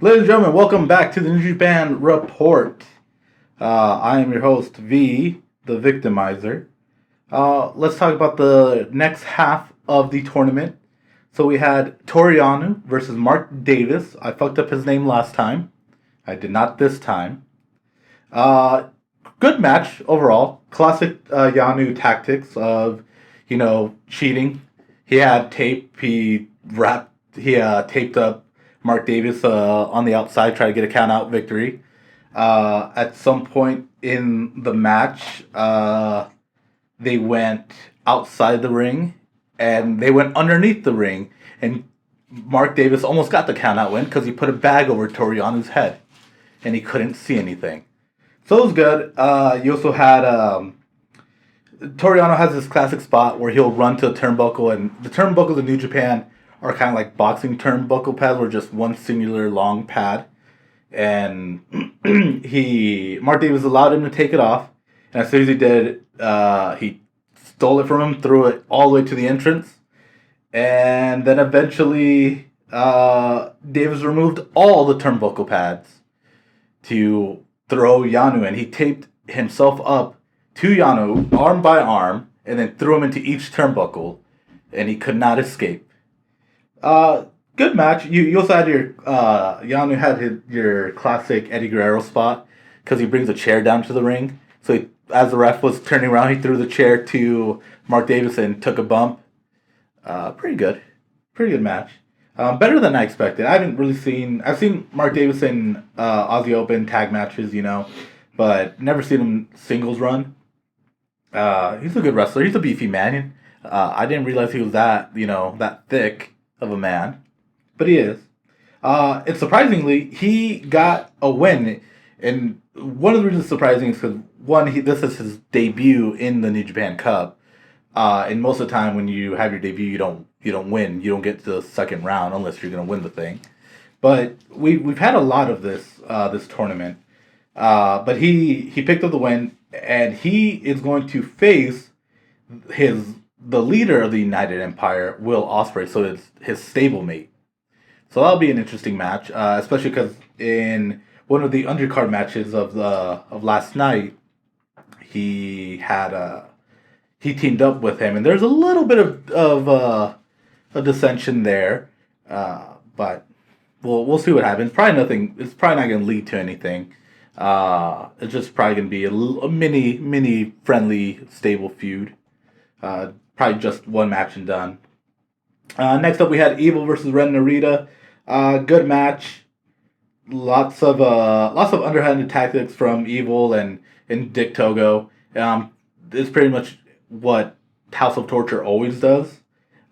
Ladies and gentlemen, welcome back to the New Japan Report. I am your host, V, the Victimizer. Let's talk about the next half of the tournament. So we had Toru Yano versus Mark Davis. I fucked up his name last time. I did not this time. Uh, Good match overall. Classic Yano tactics of, cheating. He had tape. He taped up Mark Davis on the outside, try to get a count out victory. At some point in the match, they went outside the ring and they went underneath the ring, and Mark Davis almost got the count out win because he put a bag over Toru Yano's head and he couldn't see anything. So it was good. You also had Toru Yano has this classic spot where he'll run to a turnbuckle, and the turnbuckles in New Japan are kind of like boxing turnbuckle pads, where just one singular long pad. And Mark Davis allowed him to take it off, and as soon as he did, he stole it from him, threw it all the way to the entrance, and then eventually Davis removed all the turnbuckle pads to throw Yano in. He taped himself up to Yano, arm by arm, and then threw him into each turnbuckle, and he could not escape. Good match. You also had your Yano had your classic Eddie Guerrero spot because he brings a chair down to the ring. So as the ref was turning around, he threw the chair to Mark Davis and took a bump. Pretty good match. Better than I expected. I haven't really seen. I've seen Mark Davis in Aussie Open tag matches, but never seen him singles run. He's a good wrestler. He's a beefy man. I didn't realize he was that thick of a man, but he is. And surprisingly, he got a win. And one of the reasons it's surprising is because this is his debut in the New Japan Cup. And most of the time, when you have your debut, you don't win. You don't get to the second round unless you're gonna win the thing. But we've had a lot of this tournament. But he picked up the win, and he is going to face the leader of the United Empire, Will Ospreay. So it's his stablemate. So that'll be an interesting match, especially because in one of the undercard matches of last night, he teamed up with him, and there's a little bit of a dissension there, but we'll see what happens. Probably nothing. It's probably not going to lead to anything. It's just probably going to be a mini friendly stable feud. Probably just one match and done. Next up, we had Evil versus Ren Narita. Good match. Lots of underhanded tactics from Evil and Dick Togo. It's pretty much what House of Torture always does.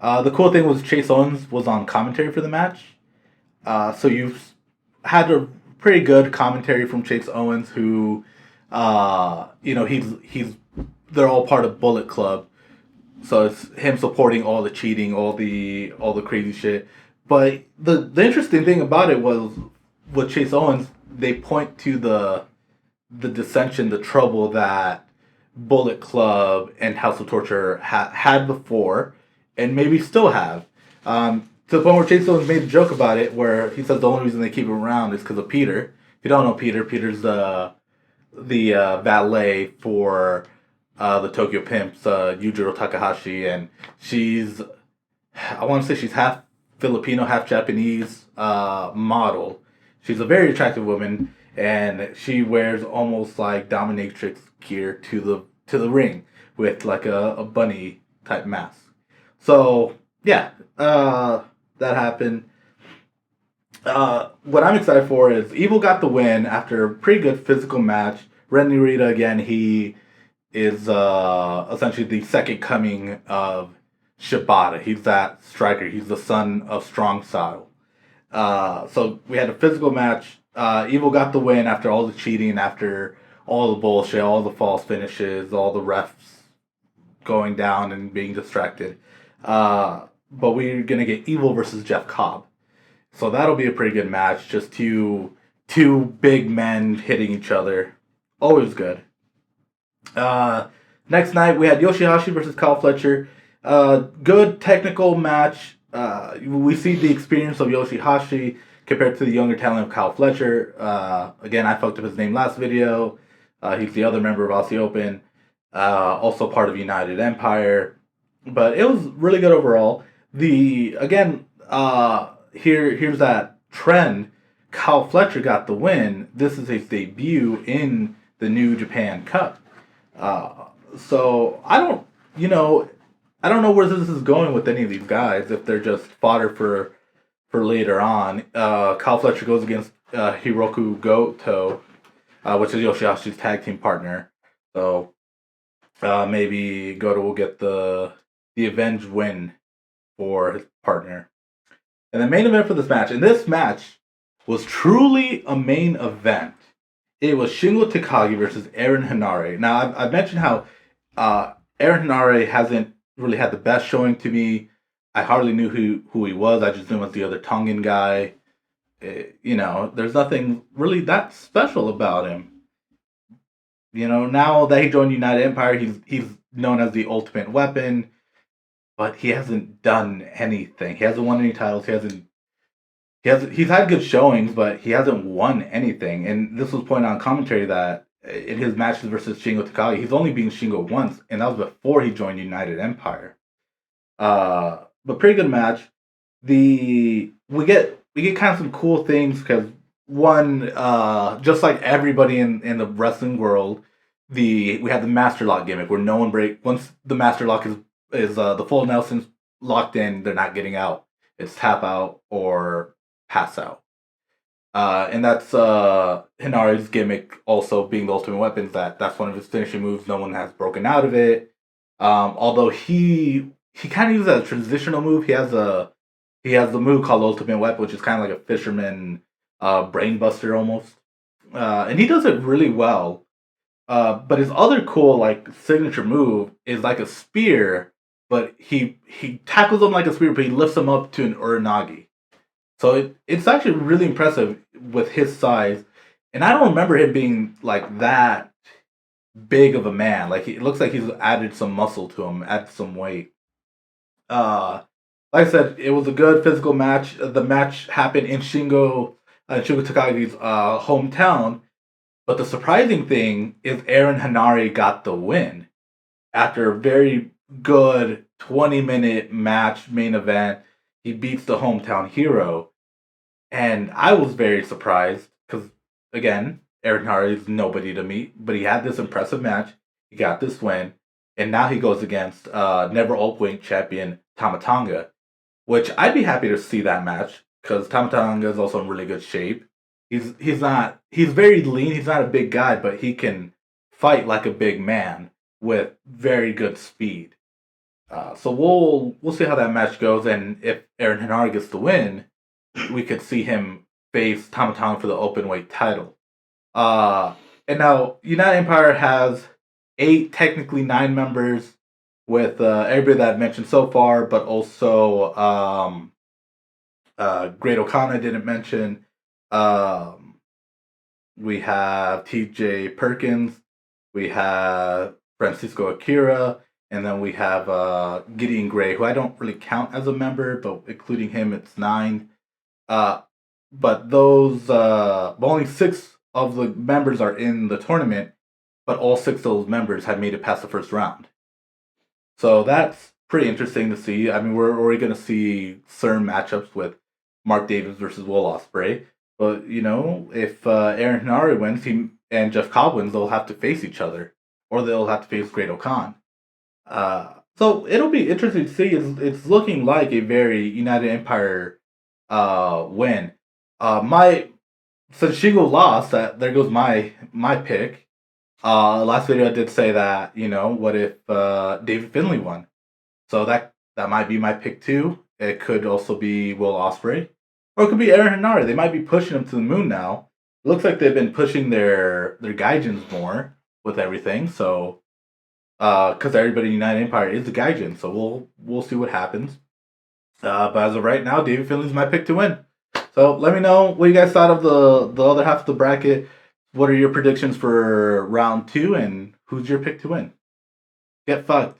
The cool thing was Chase Owens was on commentary for the match. So you've had a pretty good commentary from Chase Owens, who, he's they're all part of Bullet Club. So it's him supporting all the cheating, all the crazy shit. But the interesting thing about it was with Chase Owens, they point to the dissension, the trouble that Bullet Club and House of Torture had before, and maybe still have. To the point where Chase Owens made a joke about it, where he says the only reason they keep him around is because of Peter. If you don't know Peter's the valet for the Tokyo Pimps, Yujiro Takahashi, and I want to say she's half Filipino, half Japanese model. She's a very attractive woman, and she wears almost like dominatrix gear to the ring with like a bunny type mask. So yeah, that happened. What I'm excited for is Evil got the win after a pretty good physical match. Ren Narita, again, he is essentially the second coming of Shibata. He's that striker. He's the son of Strong Style. So we had a physical match. Evil got the win after all the cheating, after all the bullshit, all the false finishes, all the refs going down and being distracted. But we're going to get Evil versus Jeff Cobb. So that'll be a pretty good match. Just two big men hitting each other. Always good. Next night, we had Yoshihashi versus Kyle Fletcher. Good technical match. We see the experience of Yoshihashi compared to the younger talent of Kyle Fletcher. Again, I fucked up his name last video. He's the other member of Aussie Open, also part of United Empire. But it was really good overall. Here's that trend. Kyle Fletcher got the win. This is his debut in the New Japan Cup. So I don't know where this is going with any of these guys. If they're just fodder for later on. Kyle Fletcher goes against Hiroku Goto, which is Yoshihashi's tag team partner. So maybe Goto will get the avenge win for his partner. And the main event for this match, and this match was truly a main event. It was Shingo Takagi versus Aaron Henare. Now, I've mentioned how Aaron Henare hasn't really had the best showing to me. I hardly knew who he was. I just knew him as the other Tongan guy. There's nothing really that special about him. Now that he joined United Empire, he's known as the Ultimate Weapon, but he hasn't done anything. He hasn't won any titles. He's had good showings, but he hasn't won anything. And this was pointed out in commentary that in his matches versus Shingo Takagi, he's only beaten Shingo once, and that was before he joined United Empire. But pretty good match. We get kind of some cool things because one, just like everybody in the wrestling world, we have the Master Lock gimmick where no one once the Master Lock is the full Nelson's locked in, they're not getting out. It's tap out or pass out. And that's Henare's gimmick also being the Ultimate Weapons. That's one of his finishing moves. No one has broken out of it. Although he kind of uses a transitional move. He has the move called Ultimate Weapon, which is kind of like a fisherman brainbuster almost. And he does it really well. But his other cool signature move is like a spear, but he tackles him like a spear, but he lifts him up to an uranagi. So it's actually really impressive with his size. And I don't remember him being like that big of a man. It looks like he's added some muscle to him, added some weight. Like I said, it was a good physical match. The match happened in Shingo Takagi's hometown. But the surprising thing is Aaron Henare got the win after a very good 20-minute match main event. He beats the hometown hero. And I was very surprised because, again, Aaron Henare is nobody to me. But he had this impressive match. He got this win. And now he goes against never openweight champion Tama Tonga, which I'd be happy to see that match because Tama Tonga is also in really good shape. He's very lean. He's not a big guy, but he can fight like a big man with very good speed. So we'll see how that match goes, and if Aaron Henare gets the win, we could see him face Tama Tonga for the openweight title. And now United Empire has 8, technically 9 members, with everybody that I've mentioned so far, but also Great O'Connor didn't mention. We have TJ Perkins, we have Francisco Akira, and then we have Gideon Gray, who I don't really count as a member, but including him, it's 9. But only 6 of the members are in the tournament, but all 6 of those members have made it past the first round. So that's pretty interesting to see. I mean, we're already going to see certain matchups with Mark Davis versus Will Ospreay. But, if Aaron Henare wins and Jeff Cobb wins, they'll have to face each other. Or they'll have to face Great O'Con. So it'll be interesting to see. It's looking like a very United Empire win. Since Shingo lost, there goes my pick. Last video I did say that, what if David Finlay won? So that might be my pick too. It could also be Will Ospreay. Or it could be Aaron Henare. They might be pushing him to the moon now. It looks like they've been pushing their Gaijins more with everything. So, because everybody in United Empire is a Gaijin. So we'll see what happens. But as of right now, David Finlay's my pick to win. So let me know what you guys thought of the other half of the bracket. What are your predictions for round 2, and who's your pick to win? Get fucked.